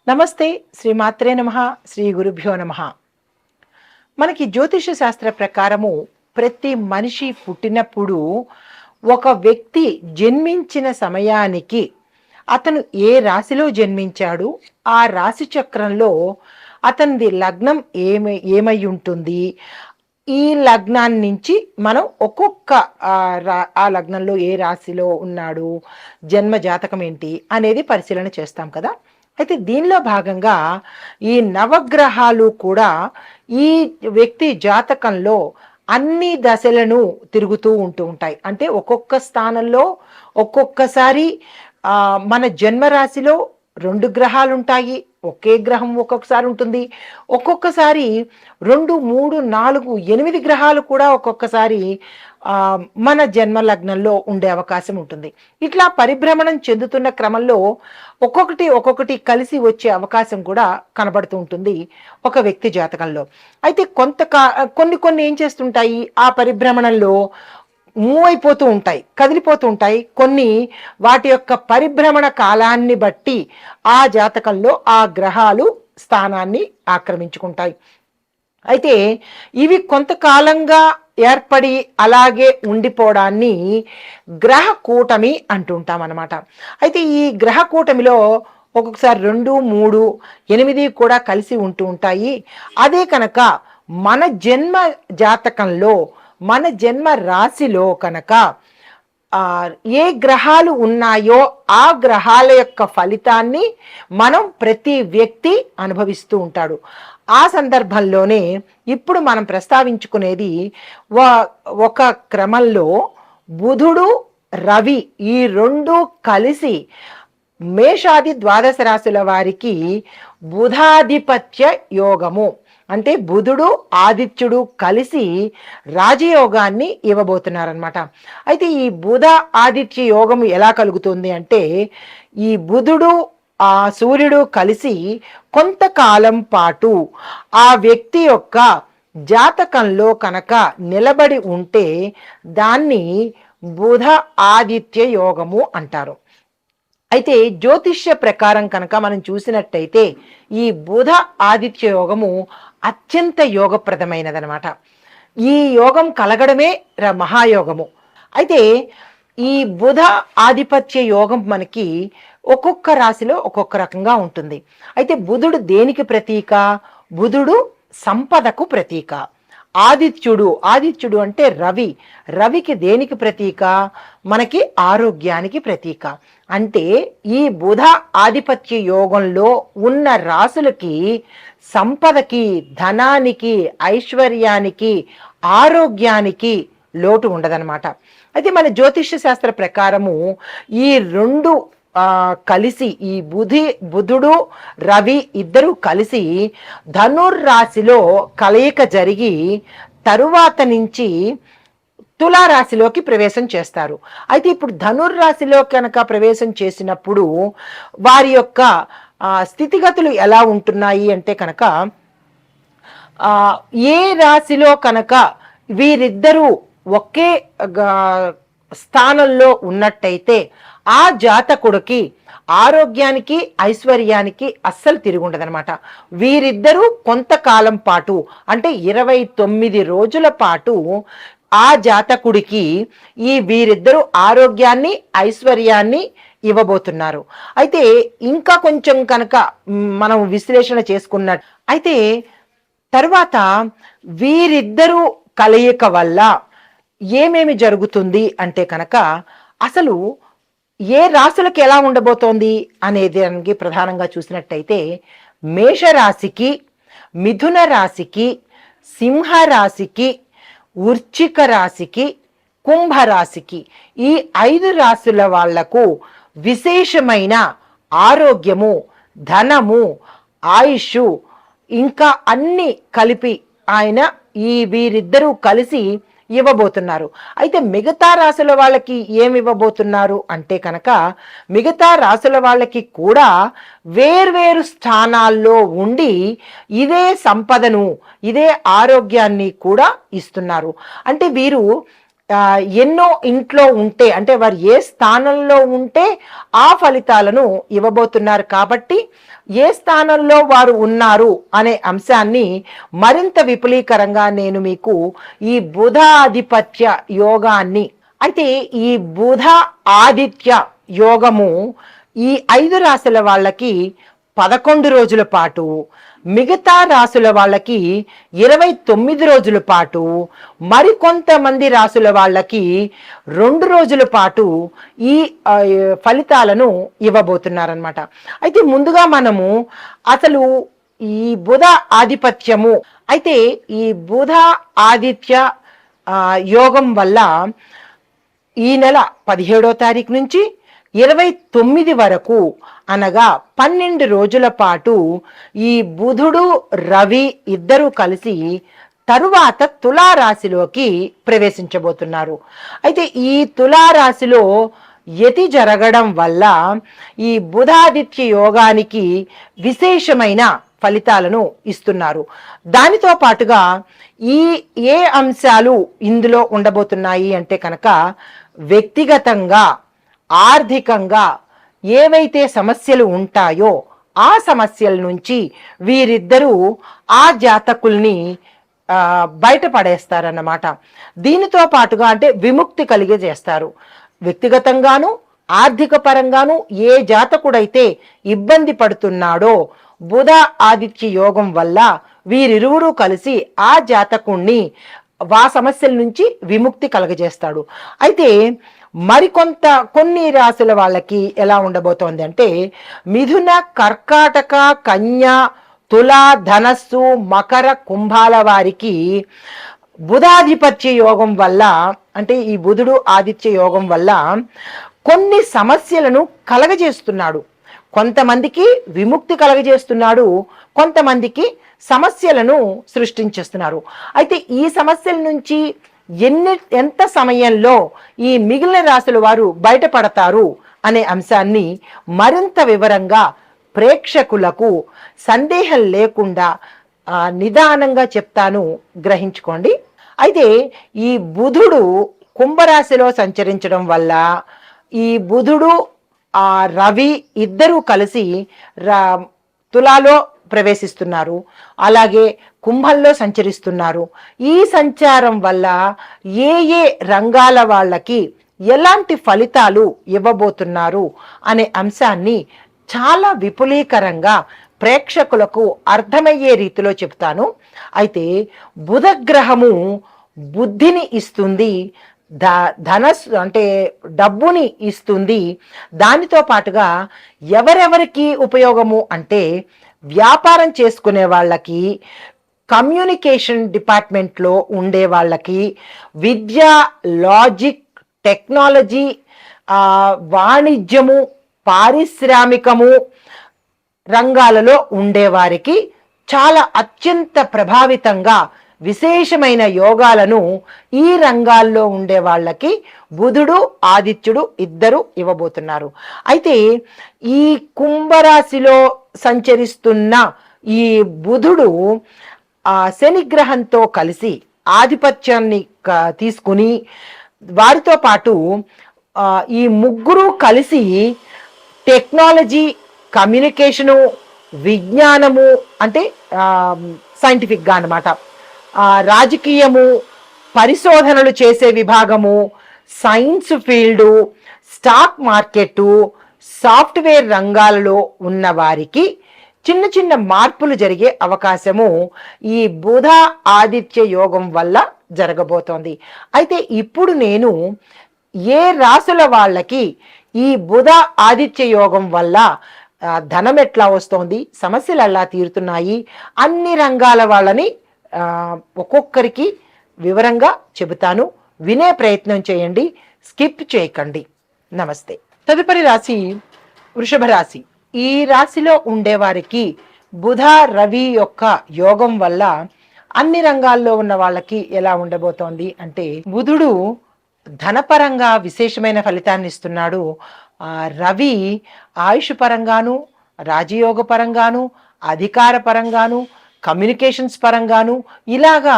నమస్తే. శ్రీమాత్రే నమః. శ్రీ గురుభ్యో నమః. మనకి జ్యోతిష శాస్త్ర ప్రకారము ప్రతి మనిషి పుట్టినప్పుడు ఒక వ్యక్తి జన్మించిన సమయానికి అతను ఏ రాశిలో జన్మించాడు, ఆ రాశి చక్రంలో అతనిది లగ్నం ఏమై ఉంటుంది, ఈ లగ్నాన్ని నుంచి మనం ఒక్కొక్క ఆ లగ్నంలో ఏ రాశిలో ఉన్నాడు, జన్మ జాతకం ఏంటి అనేది పరిశీలన చేస్తాం కదా. అయితే దీనిలో భాగంగా ఈ నవగ్రహాలు కూడా ఈ వ్యక్తి జాతకంలో అన్ని దశలను తిరుగుతూ ఉంటూ ఉంటాయి. అంటే ఒక్కొక్క స్థానంలో ఒక్కొక్కసారి మన జన్మరాశిలో 2 గ్రహాలు ఉంటాయి, ఒకే గ్రహం ఒక్కొక్కసారి ఉంటుంది, ఒక్కొక్కసారి 2, 3, 4, 8 గ్రహాలు కూడా ఒక్కొక్కసారి మన జన్మ లగ్నంలో ఉండే అవకాశం ఉంటుంది. ఇట్లా పరిభ్రమణం చెందుతున్న క్రమంలో ఒక్కొక్కటి కలిసి వచ్చే అవకాశం కూడా కనబడుతూ ఉంటుంది ఒక వ్యక్తి జాతకంలో. అయితే కొన్ని ఏం చేస్తుంటాయి, ఆ పరిభ్రమణంలో మూవ్ అయిపోతూ ఉంటాయి, కదిలిపోతూ ఉంటాయి. కొన్ని వాటి యొక్క పరిభ్రమణ కాలాన్ని బట్టి ఆ జాతకంలో ఆ గ్రహాలు స్థానాన్ని ఆక్రమించుకుంటాయి. అయితే ఇవి కొంతకాలంగా ఏర్పడి అలాగే ఉండిపోవడాన్ని గ్రహ కూటమి అంటుంటాం అన్నమాట. అయితే ఈ గ్రహ కూటమిలో ఒక్కొక్కసారి 2, 3, 8 కూడా కలిసి ఉంటూ ఉంటాయి. అదే కనుక మన జన్మ జాతకంలో మన జన్మ రాశిలో కనుక ఏ గ్రహాలు ఉన్నాయో ఆ గ్రహాల యొక్క ఫలితాన్ని మనం ప్రతి వ్యక్తి అనుభవిస్తూ ఉంటాడు. ఆ సందర్భంలోనే ఇప్పుడు మనం ప్రస్తావించుకునేది ఒక క్రమంలో బుధుడు రవి ఈ 2 కలిసి మేషాది ద్వాదశ రాశుల వారికి బుధాధిపత్య యోగము, అంటే బుధుడు ఆదిత్యుడు కలిసి రాజయోగాన్ని ఇవ్వబోతున్నారనమాట. అయితే ఈ బుధ ఆదిత్య యోగం ఎలా కలుగుతుంది అంటే, ఈ బుధుడు సూర్యుడు కలిసి కొంతకాలం పాటు ఆ వ్యక్తి యొక్క జాతకంలో కనుక నిలబడి ఉంటే దాన్ని బుధ ఆదిత్య యోగము అంటారు. అయితే జ్యోతిష్య ప్రకారం కనుక మనం చూసినట్టయితే ఈ బుధ ఆదిత్య యోగము అత్యంత యోగప్రదమైనదనమాట. ఈ యోగం కలగడమే మహాయోగము. అయితే ఈ బుధ ఆధిపత్య యోగం మనకి ఒక్కొక్క రాశిలో ఒక్కొక్క రకంగా ఉంటుంది. అయితే బుధుడు దేనికి ప్రతీక? బుధుడు సంపదకు ప్రతీక. ఆదిత్యుడు అంటే రవికి దేనికి ప్రతీక? మనకి ఆరోగ్యానికి ప్రతీక. అంటే ఈ బుధ ఆధిపత్య యోగంలో ఉన్న రాసులకి సంపదకి, ధనానికి, ఐశ్వర్యానికి, ఆరోగ్యానికి లోటు ఉండదన్నమాట. అయితే మన జ్యోతిష్య శాస్త్ర ప్రకారము ఈ 2 కలిసి, ఈ బుధుడు రవి ఇద్దరు కలిసి ధనుర్రాశిలో కలయిక జరిగి తరువాత నుంచి తులారాశిలోకి ప్రవేశం చేస్తారు. అయితే ఇప్పుడు ధనుర్రాశిలో కనుక ప్రవేశం చేసినప్పుడు వారి యొక్క స్థితిగతులు ఎలా ఉంటున్నాయి అంటే కనుక, ఏ రాశిలో కనుక వీరిద్దరూ ఒకే స్థానంలో ఉన్నట్టయితే ఆ జాతకుడికి ఆరోగ్యానికి, ఐశ్వర్యానికి అస్సలు తిరుగుండదనమాట. వీరిద్దరూ కొంతకాలం పాటు అంటే 29 రోజుల పాటు ఆ జాతకుడికి వీరిద్దరూ ఆరోగ్యాన్ని, ఐశ్వర్యాన్ని ఇవ్వబోతున్నారు. అయితే ఇంకా కొంచెం కనుక మనం విశ్లేషణ చేసుకున్నట్టు అయితే తర్వాత వీరిద్దరూ కలయిక వల్ల ఏమేమి జరుగుతుంది అంటే కనుక, అసలు ఏ రాశులకు ఎలా ఉండబోతోంది అనేది ప్రధానంగా చూసినట్టయితే మేషరాశికి, మిథున రాశికి, సింహరాశికి, వృశ్చిక రాశికి, కుంభరాశికి ఈ 5 రాశుల వాళ్లకు విశేషమైన ఆరోగ్యము, ధనము, ఆయుష్ ఇంకా అన్ని కలిపి వీరిద్దరూ కలిసి ఇవ్వబోతున్నారు. అయితే మిగతా రాశుల వాళ్ళకి ఏమి ఇవ్వబోతున్నారు అంటే కనుక, మిగతా రాశుల వాళ్ళకి కూడా వేర్వేరు స్థానాల్లో ఉండి ఇదే సంపదను, ఇదే ఆరోగ్యాన్ని కూడా ఇస్తున్నారు. అంటే వీరు ఎన్నో ఇంట్లో ఉంటే, అంటే వారు ఏ స్థానంలో ఉంటే ఆ ఫలితాలను ఇవ్వబోతున్నారు. కాబట్టి ఏ స్థానంలో వారు ఉన్నారు అనే అంశాన్ని మరింత విపులీకరంగా నేను మీకు ఈ బుధాధిపత్య యోగాన్ని, అయితే ఈ బుధ ఆదిత్య యోగము ఈ 5 రాశుల వాళ్ళకి 11 రోజుల పాటు, మిగతా రాశుల వాళ్ళకి 29 రోజుల పాటు, మరికొంతమంది రాశుల వాళ్ళకి 2 రోజుల పాటు ఈ ఫలితాలను ఇవ్వబోతున్నారనమాట. అయితే ముందుగా మనము అసలు ఈ బుధ ఆధిపత్యము, అయితే ఈ బుధ ఆదిత్య యోగం వల్ల ఈ నెల 17వ తారీఖు నుంచి 29 వరకు, అనగా 12 రోజుల పాటు ఈ బుధుడు రవి ఇద్దరు కలిసి తరువాత తులారాశిలోకి ప్రవేశించబోతున్నారు. అయితే ఈ తులారాశిలో యతి జరగడం వల్ల ఈ బుధాదిత్య యోగానికి విశేషమైన ఫలితాలను ఇస్తున్నారు. దానితో పాటుగా ఏ అంశాలు ఇందులో ఉండబోతున్నాయి అంటే కనుక, వ్యక్తిగతంగా ఆర్థికంగా ఏవైతే సమస్యలు ఉంటాయో ఆ సమస్యల నుంచి వీరిద్దరూ ఆ జాతకుల్ని బయటపడేస్తారన్నమాట. దీనితో పాటుగా అంటే విముక్తి కలిగజేస్తారు. వ్యక్తిగతంగాను ఆర్థిక పరంగాను ఏ జాతకుడైతే ఇబ్బంది పడుతున్నాడో బుధ ఆదిత్య యోగం వల్ల వీరిరువురు కలిసి ఆ జాతకుణ్ణి ఆ సమస్యల నుంచి విముక్తి కలగజేస్తాడు. అయితే కొన్ని రాశుల వాళ్ళకి ఎలా ఉండబోతోంది అంటే, మిథున, కర్కాటక, కన్య, తుల, ధనస్సు, మకర, కుంభాల వారికి బుధాధిపత్య యోగం వల్ల, అంటే ఈ బుధుడు ఆదిత్య యోగం వల్ల కొన్ని సమస్యలను కలగజేస్తున్నాడు. కొంతమందికి విముక్తి కలగజేస్తున్నాడు, కొంతమందికి సమస్యలను సృష్టించేస్తున్నారు. అయితే ఈ సమస్యల నుంచి ఎంత సమయంలో ఈ మిగిలిన రాశుల వారు బయటపడతారు అనే అంశాన్ని మరింత వివరంగా ప్రేక్షకులకు సందేహం లేకుండా నిదానంగా చెప్తాను, గ్రహించుకోండి. అయితే ఈ బుధుడు కుంభరాశిలో సంచరించడం వల్ల ఈ బుధుడు రవి ఇద్దరూ కలిసి తులాలో ప్రవేశిస్తున్నారు, అలాగే కుంభంలో సంచరిస్తున్నారు. ఈ సంచారం వల్ల ఏ రంగాల వాళ్ళకి ఎలాంటి ఫలితాలు ఇవ్వబోతున్నారు అనే అంశాన్ని చాలా విపులీకరంగా ప్రేక్షకులకు అర్థమయ్యే రీతిలో చెప్తాను. అయితే బుధగ్రహము బుద్ధిని ఇస్తుంది, ధనస్సు అంటే డబ్బుని ఇస్తుంది. దానితో పాటుగా ఎవరెవరికి ఉపయోగము అంటే, వ్యాపారం చేసుకునే వాళ్ళకి, కమ్యూనికేషన్ డిపార్ట్మెంట్లో ఉండే వాళ్ళకి, విద్య, లాజిక్, టెక్నాలజీ, వాణిజ్యము, పారిశ్రామికము రంగాలలో ఉండేవారికి చాలా అత్యంత ప్రభావితంగా విశేషమైన యోగాలను ఈ రంగాల్లో ఉండే వాళ్ళకి బుధుడు ఆదిత్యుడు ఇద్దరు ఇవ్వబోతున్నారు. అయితే ఈ కుంభరాశిలో సంచరిస్తున్న ఈ బుధుడు శని గ్రహంతో కలిసి ఆధిపత్యాన్ని తీసుకుని, వారితో పాటు ఈ ముగ్గురు కలిసి టెక్నాలజీ, కమ్యూనికేషను, విజ్ఞానము అంటే సైంటిఫిక్గా అన్నమాట, రాజకీయము, పరిశోధనలు చేసే విభాగము, science field, stock market, software రంగాలలో ఉన్న వారికి చిన్న చిన్న మార్పులు జరిగే అవకాశము ఈ బుధ ఆదిత్య యోగం వల్ల జరగబోతోంది. అయితే ఇప్పుడు నేను ఏ రాశుల వాళ్ళకి ఈ బుధ ఆదిత్య యోగం వల్ల ధనం ఎట్లా వస్తోంది, సమస్యలు ఎలా తీరుతున్నాయి, అన్ని రంగాల వాళ్ళని ఒక్కొక్కరికి వివరంగా చెబుతాను. వినే ప్రయత్నం చేయండి, స్కిప్ చేయకండి. నమస్తే. తదుపరి రాశి వృషభ రాశి. ఈ రాశిలో ఉండేవారికి బుధ రవి యొక్క యోగం వల్ల అన్ని రంగాల్లో ఉన్న వాళ్ళకి ఎలా ఉండబోతోంది అంటే, బుధుడు ధనపరంగా విశేషమైన ఫలితాన్ని ఇస్తున్నాడు. రవి ఆయుష్ పరంగాను, రాజయోగ పరంగాను, అధికార పరంగాను, కమ్యూనికేషన్స్ పరంగాను ఇలాగా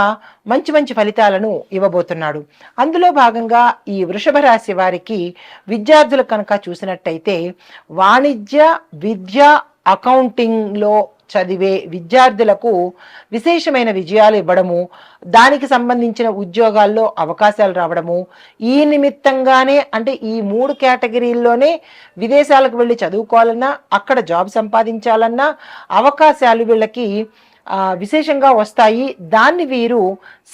మంచి మంచి ఫలితాలను ఇవ్వబోతున్నాడు. అందులో భాగంగా ఈ వృషభ రాశి వారికి విద్యార్థులు కనుక చూసినట్టయితే వాణిజ్య, విద్య, అకౌంటింగ్లో చదివే విద్యార్థులకు విశేషమైన విజయాలు ఇవ్వడము, దానికి సంబంధించిన ఉద్యోగాల్లో అవకాశాలు రావడము, ఈ నిమిత్తంగానే అంటే ఈ 3 కేటగిరీల్లోనే విదేశాలకు వెళ్ళి చదువుకోవాలన్నా, అక్కడ జాబ్ సంపాదించాలన్నా అవకాశాలు వీళ్ళకి విశేషంగా వస్తాయి. దాన్ని వీరు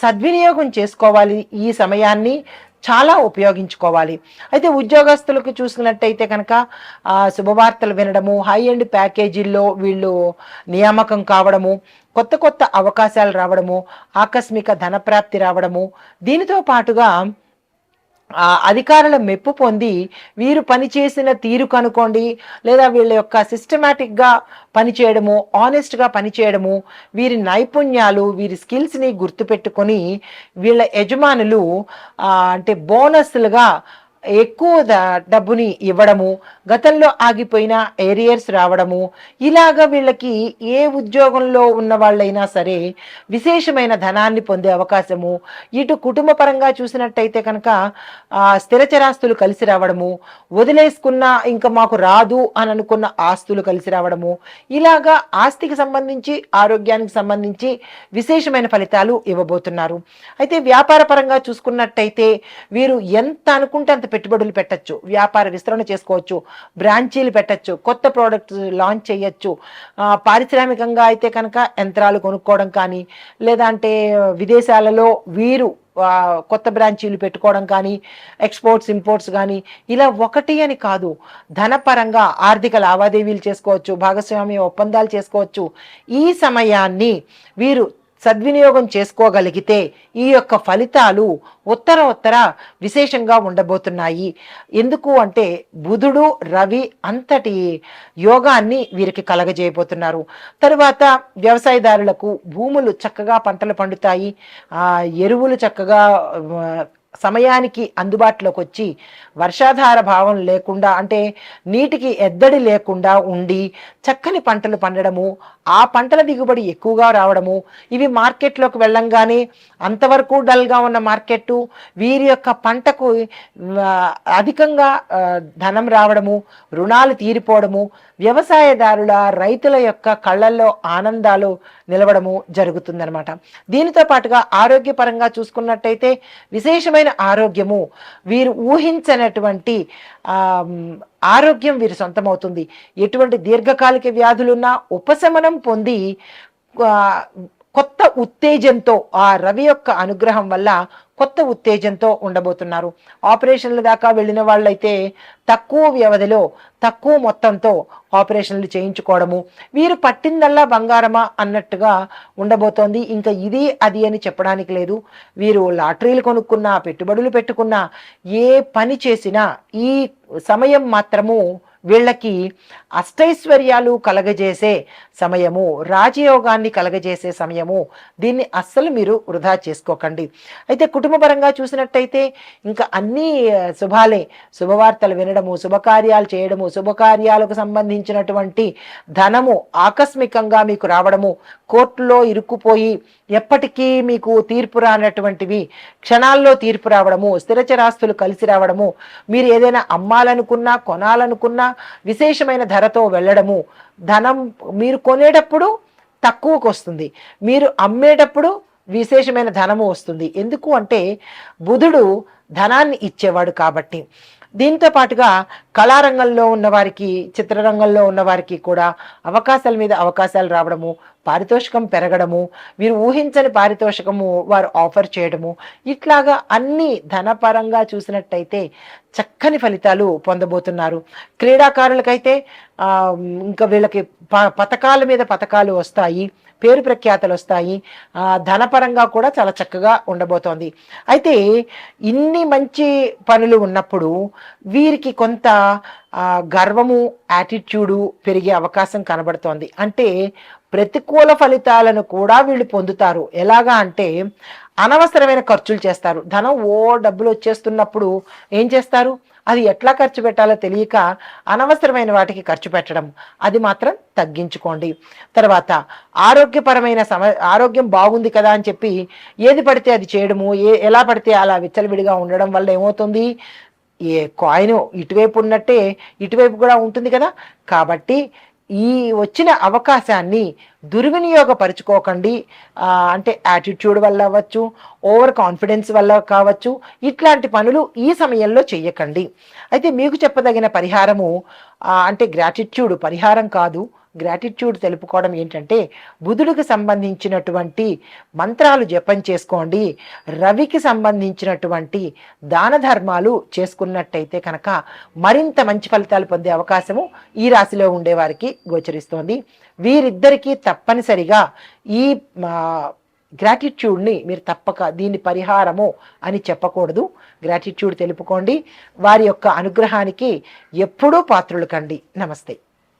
సద్వినియోగం చేసుకోవాలి. ఈ సమయాన్ని చాలా ఉపయోగించుకోవాలి. అయితే ఉద్యోగస్తులకు చూసుకున్నట్టయితే కనుక శుభవార్తలు వినడము, హై ఎండ్ ప్యాకేజీల్లో వీళ్ళు నియామకం కావడము, కొత్త కొత్త అవకాశాలు రావడము, ఆకస్మిక ధనప్రాప్తి రావడము, దీనితో పాటుగా అధికారుల మెప్పు పొంది వీరు పనిచేసిన తీరు కనుకోండి, లేదా వీళ్ళ యొక్క సిస్టమేటిక్గా పనిచేయడము, ఆనెస్ట్గా పనిచేయడము, వీరి నైపుణ్యాలు, వీరి స్కిల్స్ని గుర్తుపెట్టుకొని వీళ్ళ యజమానులు అంటే బోనస్లుగా ఎక్కువ డబ్బుని ఇవ్వడము, గతంలో ఆగిపోయిన ఏరియర్స్ రావడము, ఇలాగ వీళ్ళకి ఏ ఉద్యోగంలో ఉన్న వాళ్ళైనా సరే విశేషమైన ధనాన్ని పొందే అవకాశము, ఇటు కుటుంబ పరంగా చూసినట్టయితే కనుక స్థిరచరాస్తులు కలిసి రావడము, వదిలేసుకున్న ఇంకా మాకు రాదు అని అనుకున్న ఆస్తులు కలిసి రావడము, ఇలాగా ఆస్తికి సంబంధించి ఆరోగ్యానికి సంబంధించి విశేషమైన ఫలితాలు ఇవ్వబోతున్నారు. అయితే వ్యాపార పరంగా చూసుకున్నట్టయితే వీరు ఎంత అనుకుంటే అంత పెట్టుబడులు పెట్టచ్చు, వ్యాపార విస్తరణ చేసుకోవచ్చు, బ్రాంచీలు పెట్టచ్చు, కొత్త ప్రోడక్ట్స్ లాంచ్ చేయొచ్చు. పారిశ్రామికంగా అయితే కనుక యంత్రాలు కొనుక్కోవడం కానీ, లేదంటే విదేశాలలో వీరు కొత్త బ్రాంచీలు పెట్టుకోవడం కానీ, ఎక్స్పోర్ట్స్ ఇంపోర్ట్స్ కానీ, ఇలా ఒకటి అని కాదు, ధనపరంగా ఆర్థిక లావాదేవీలు చేసుకోవచ్చు, భాగస్వామ్య ఒప్పందాలు చేసుకోవచ్చు. ఈ సమయాన్ని వీరు సద్వినియోగం చేసుకోగలిగితే ఈ యొక్క ఫలితాలు ఉత్తర విశేషంగా ఉండబోతున్నాయి. ఎందుకు అంటే బుధుడు రవి అంతటి యోగాన్ని వీరికి కలగజేయబోతున్నారు. తరువాత వ్యవసాయదారులకు భూములు చక్కగా పంటలు పండుతాయి, ఎరువులు చక్కగా సమయానికి అందుబాటులోకి వచ్చి వర్షాధార భావం లేకుండా అంటే నీటికి ఎద్దడి లేకుండా ఉండి చక్కని పంటలు పండడము, ఆ పంటల దిగుబడి ఎక్కువగా రావడము, ఇవి మార్కెట్లోకి వెళ్ళంగానే అంతవరకు డల్గా ఉన్న మార్కెట్టు వీరి యొక్క పంటకు అధికంగా ధనం రావడము, రుణాలు తీరిపోవడము, వ్యవసాయదారుల రైతుల యొక్క కళ్ళల్లో ఆనందాలు నిలవడము జరుగుతుందనమాట. దీనితో పాటుగా ఆరోగ్యపరంగా చూసుకున్నట్టయితే విశేషమైన ఆరోగ్యము, వీరు ఊహించనటువంటి ఆరోగ్యం వీరి సొంతమవుతుంది. ఎటువంటి దీర్ఘకాలిక వ్యాధులున్నా ఉపశమనం పొంది కొత్త ఉత్తేజంతో ఆ రవి యొక్క అనుగ్రహం వల్ల కొత్త ఉత్తేజంతో ఉండబోతున్నారు. ఆపరేషన్ల దాకా వెళ్ళిన వాళ్ళైతే తక్కువ వ్యవధిలో తక్కువ మొత్తంతో ఆపరేషన్లు చేయించుకోవడము, వీరు పట్టిందల్లా బంగారమా అన్నట్టుగా ఉండబోతోంది. ఇంకా ఇది అది అని చెప్పడానికి లేదు. వీరు లాటరీలు కొనుక్కున్నా, పెట్టుబడులు పెట్టుకున్నా, ఏ పని చేసినా ఈ సమయం మాత్రము వీళ్ళకి అష్టైశ్వర్యాలు కలగజేసే సమయము, రాజయోగాన్ని కలగజేసే సమయము. దీన్ని అస్సలు మీరు వృధా చేసుకోకండి. అయితే కుటుంబపరంగా చూసినట్టయితే ఇంకా అన్నీ శుభాలే, శుభవార్తలు వినడము, శుభకార్యాలు చేయడము, శుభకార్యాలకు సంబంధించినటువంటి ధనము ఆకస్మికంగా మీకు రావడము, కోర్టులో ఇరుక్కుపోయి ఎప్పటికీ మీకు తీర్పు రానటువంటివి క్షణాల్లో తీర్పు రావడము, స్థిరచరాస్తులు కలిసి రావడము, మీరు ఏదైనా అమ్మాలనుకున్నా కొనాలనుకున్నా విశేషమైన ధరతో వెళ్ళడము, ధనం మీరు కొనేటప్పుడు తక్కువకు వస్తుంది, మీరు అమ్మేటప్పుడు విశేషమైన ధనము వస్తుంది. ఎందుకు అంటే బుధుడు ధనాన్ని ఇచ్చేవాడు కాబట్టి. దీంతో పాటుగా కళారంగంలో ఉన్నవారికి, చిత్రరంగంలో ఉన్నవారికి కూడా అవకాశాల మీద అవకాశాలు రావడము, పారితోషికం పెరగడము, వీరు ఊహించని పారితోషికము వారు ఆఫర్ చేయడము, ఇట్లాగా అన్ని ధనపరంగా చూసినట్టయితే చక్కని ఫలితాలు పొందబోతున్నారు. క్రీడాకారులకైతే ఇంకా వీళ్ళకి పథకాల మీద పథకాలు వస్తాయి, పేరు ప్రఖ్యాతలు వస్తాయి, ధనపరంగా కూడా చాలా చక్కగా ఉండబోతోంది. అయితే ఇన్ని మంచి పనులు ఉన్నప్పుడు వీరికి కొంత గర్వము, యాటిట్యూడు పెరిగే అవకాశం కనబడుతోంది. అంటే ప్రతికూల ఫలితాలను కూడా వీళ్ళు పొందుతారు. ఎలాగా అంటే అనవసరమైన ఖర్చులు చేస్తారు. ధనం డబ్బులు వచ్చేస్తున్నప్పుడు ఏం చేస్తారు, అది ఎట్లా ఖర్చు పెట్టాలో తెలియక అనవసరమైన వాటికి ఖర్చు పెట్టడం, అది మాత్రం తగ్గించుకోండి. తర్వాత ఆరోగ్యపరమైన ఆరోగ్యం బాగుంది కదా అని చెప్పి ఏది పడితే అది చేయడము, ఎలా పడితే అలా విచ్చలవిడిగా ఉండడం వల్ల ఏమవుతుంది, ఏ కాయిన్ ఇటువైపు ఉన్నట్టే ఇటువైపు కూడా ఉంటుంది కదా. కాబట్టి ఈ వచ్చిన అవకాశాన్ని దుర్వినియోగపరుచుకోకండి. అంటే యాటిట్యూడ్ వల్ల అవ్వచ్చు, ఓవర్ కాన్ఫిడెన్స్ వల్ల కావచ్చు, ఇట్లాంటి పనులు ఈ సమయంలో చెయ్యకండి. అయితే మీకు చెప్పదగిన పరిహారము అంటే గ్రాటిట్యూడ్ పరిహారం కాదు. గ్రాటిట్యూడ్ తెలుపుకోవడం ఏంటంటే బుధుడికి సంబంధించినటువంటి మంత్రాలు జపం చేసుకోండి. రవికి సంబంధించినటువంటి దాన ధర్మాలు చేసుకున్నట్టయితే కనుక మరింత మంచి ఫలితాలు పొందే అవకాశము ఈ రాశిలో ఉండేవారికి గోచరిస్తోంది. వీరిద్దరికీ తప్పనిసరిగా ఈ గ్రాటిట్యూడ్ని మీరు తప్పక దీని పరిహారము అని చెప్పకూడదు. గ్రాటిట్యూడ్ తెలుపుకోండి. వారి యొక్క అనుగ్రహానికి ఎప్పుడూ పాత్రులు కండి. నమస్తే.